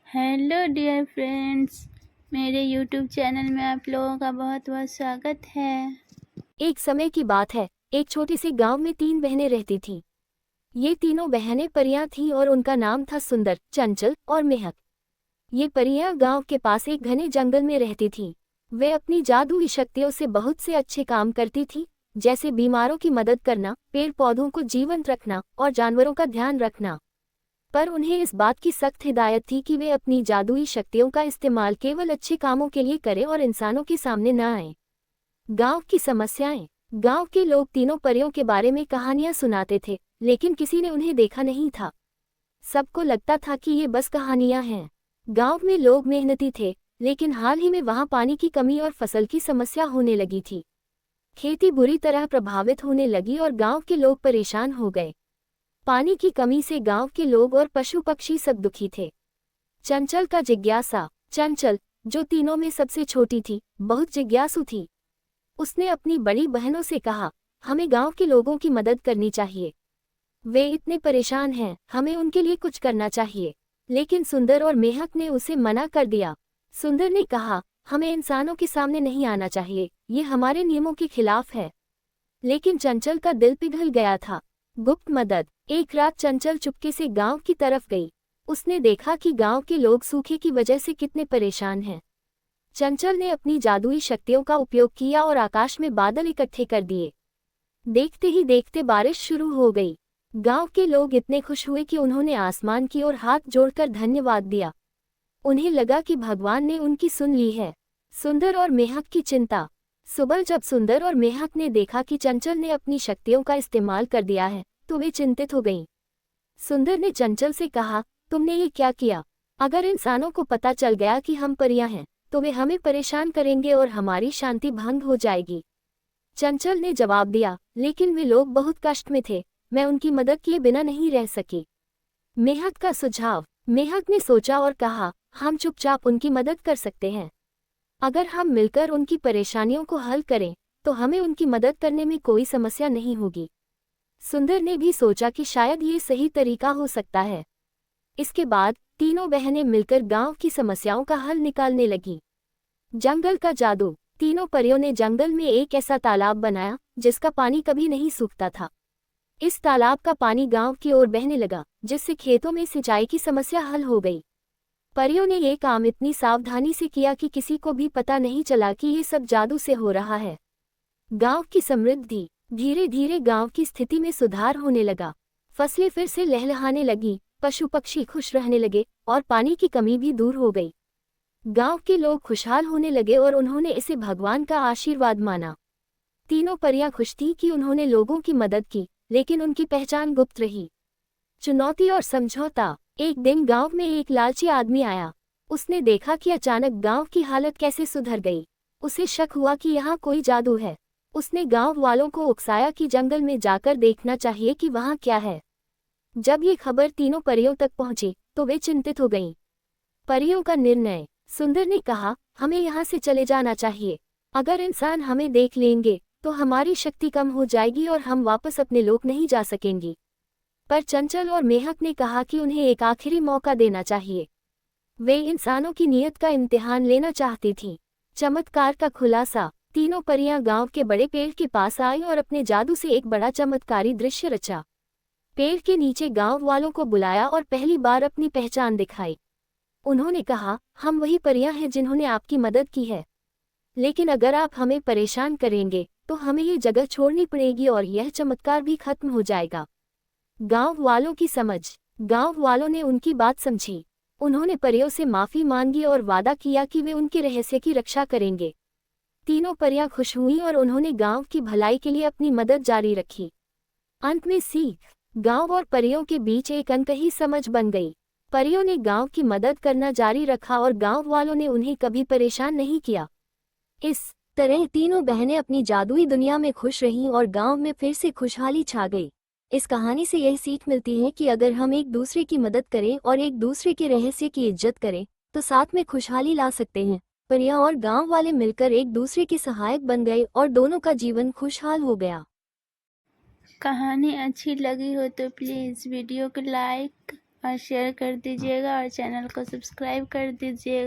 Hello dear friends, मेरे YouTube channel में आप लोगों का बहुत बहुत स्वागत है। एक समय की बात है। एक छोटे से गांव में 3 बहनें रहती थीं। ये तीनों बहनें परियां थीं और उनका नाम था सुंदर, चंचल और मेहक। ये परियां गांव के पास एक घने जंगल में रहती थीं। वे अपनी जादुई शक्तियों से बहुत से अच्छे काम करती थीं, जैसे बीमारों की मदद करना, पेड़ पौधों को जीवंत रखना और जानवरों का ध्यान रखना। पर उन्हें इस बात की सख्त हिदायत थी कि वे अपनी जादुई शक्तियों का इस्तेमाल केवल अच्छे कामों के लिए करें और इंसानों के सामने न आएं। गांव की समस्याएं। गांव के लोग तीनों परियों के बारे में कहानियां सुनाते थे, लेकिन किसी ने उन्हें देखा नहीं था। सबको लगता था कि ये बस कहानियां हैं। गांव में लोग मेहनती थे, लेकिन हाल ही में वहां पानी की कमी और फसल की समस्या होने लगी थी। खेती बुरी तरह प्रभावित होने लगी और गांव के लोग परेशान हो गए। पानी की कमी से गांव के लोग और पशु पक्षी सब दुखी थे। चंचल का जिज्ञासा। चंचल, जो तीनों में सबसे छोटी थी, बहुत जिज्ञासु थी। उसने अपनी बड़ी बहनों से कहा, हमें गांव के लोगों की मदद करनी चाहिए। वे इतने परेशान हैं, हमें उनके लिए कुछ करना चाहिए। लेकिन सुंदर और मेहक ने उसे मना कर दिया। सुंदर ने कहा, हमें इंसानों के सामने नहीं आना चाहिए, ये हमारे नियमों के खिलाफ है। लेकिन चंचल का दिल पिघल गया था। गुप्त मदद। एक रात चंचल चुपके से गांव की तरफ गई। उसने देखा कि गांव के लोग सूखे की वजह से कितने परेशान हैं। चंचल ने अपनी जादुई शक्तियों का उपयोग किया और आकाश में बादल इकट्ठे कर दिए। देखते ही देखते बारिश शुरू हो गई। गांव के लोग इतने खुश हुए कि उन्होंने आसमान की ओर हाथ जोड़कर धन्यवाद दिया। उन्हें लगा कि भगवान ने उनकी सुन ली है। सुंदर और मेहक की चिंता। सुबह जब सुंदर और मेहक ने देखा कि चंचल ने अपनी शक्तियों का इस्तेमाल कर दिया है, तो वे चिंतित हो गईं। सुंदर ने चंचल से कहा, तुमने ये क्या किया? अगर इंसानों को पता चल गया कि हम परियां हैं, तो वे हमें परेशान करेंगे और हमारी शांति भंग हो जाएगी। चंचल ने जवाब दिया, लेकिन वे लोग बहुत कष्ट में थे, मैं उनकी मदद किए बिना नहीं रह सकी। मेहक का सुझाव। मेहक ने सोचा और कहा, हम चुपचाप उनकी मदद कर सकते हैं। अगर हम मिलकर उनकी परेशानियों को हल करें, तो हमें उनकी मदद करने में कोई समस्या नहीं होगी। सुंदर ने भी सोचा कि शायद ये सही तरीका हो सकता है। इसके बाद तीनों बहनें मिलकर गांव की समस्याओं का हल निकालने लगीं। जंगल का जादू। तीनों परियों ने जंगल में एक ऐसा तालाब बनाया जिसका पानी कभी नहीं सूखता था। इस तालाब का पानी गांव की ओर बहने लगा, जिससे खेतों में सिंचाई की समस्या हल हो गई। परियों ने ये काम इतनी सावधानी से किया कि किसी को भी पता नहीं चला कि ये सब जादू से हो रहा है। गांव की समृद्धि। धीरे धीरे गांव की स्थिति में सुधार होने लगा। फसलें फिर से लहलहाने लगी, पशु पक्षी खुश रहने लगे और पानी की कमी भी दूर हो गई। गांव के लोग खुशहाल होने लगे और उन्होंने इसे भगवान का आशीर्वाद माना। तीनों परियां खुश थीं कि उन्होंने लोगों की मदद की, लेकिन उनकी पहचान गुप्त रही। चुनौती और समझौता। एक दिन गांव में एक लालची आदमी आया। उसने देखा कि अचानक गांव की हालत कैसे सुधर गई। उसे शक हुआ कि यहाँ कोई जादू है। उसने गांव वालों को उकसाया कि जंगल में जाकर देखना चाहिए कि वहाँ क्या है। जब ये खबर तीनों परियों तक पहुंची, तो वे चिंतित हो गईं। परियों का निर्णय। सुंदर ने कहा, हमें यहाँ से चले जाना चाहिए। अगर इंसान हमें देख लेंगे, तो हमारी शक्ति कम हो जाएगी और हम वापस अपने लोक नहीं जा सकेंगी। पर चंचल और मेहक ने कहा कि उन्हें एक आखिरी मौका देना चाहिए। वे इंसानों की नीयत का इम्तिहान लेना चाहती थीं। चमत्कार का खुलासा। तीनों परियां गांव के बड़े पेड़ के पास आईं और अपने जादू से एक बड़ा चमत्कारी दृश्य रचा। पेड़ के नीचे गांव वालों को बुलाया और पहली बार अपनी पहचान दिखाई। उन्होंने कहा, हम वही परियां हैं जिन्होंने आपकी मदद की है। लेकिन अगर आप हमें परेशान करेंगे, तो हमें ये जगह छोड़नी पड़ेगी और यह चमत्कार भी खत्म हो जाएगा। गांव वालों की समझ। गांव वालों ने उनकी बात समझी। उन्होंने परियों से माफी मांगी और वादा किया कि वे उनके रहस्य की रक्षा करेंगे। तीनों परियां खुश हुईं और उन्होंने गांव की भलाई के लिए अपनी मदद जारी रखी। अंत में सीख। गांव और परियों के बीच एक अनकही समझ बन गई। परियों ने गांव की मदद करना जारी रखा और गांव वालों ने उन्हें कभी परेशान नहीं किया। इस तरह तीनों बहनें अपनी जादुई दुनिया में खुश रहीं और गांव में फिर से खुशहाली छा गई। इस कहानी से यह सीख मिलती है कि अगर हम एक दूसरे की मदद करें और एक दूसरे के रहस्य की इज्जत करें, तो साथ में खुशहाली ला सकते हैं। परियां और गांव वाले मिलकर एक दूसरे के सहायक बन गए और दोनों का जीवन खुशहाल हो गया। कहानी अच्छी लगी हो तो प्लीज़ वीडियो को लाइक और शेयर कर दीजिएगा और चैनल को सब्सक्राइब कर दीजिएगा।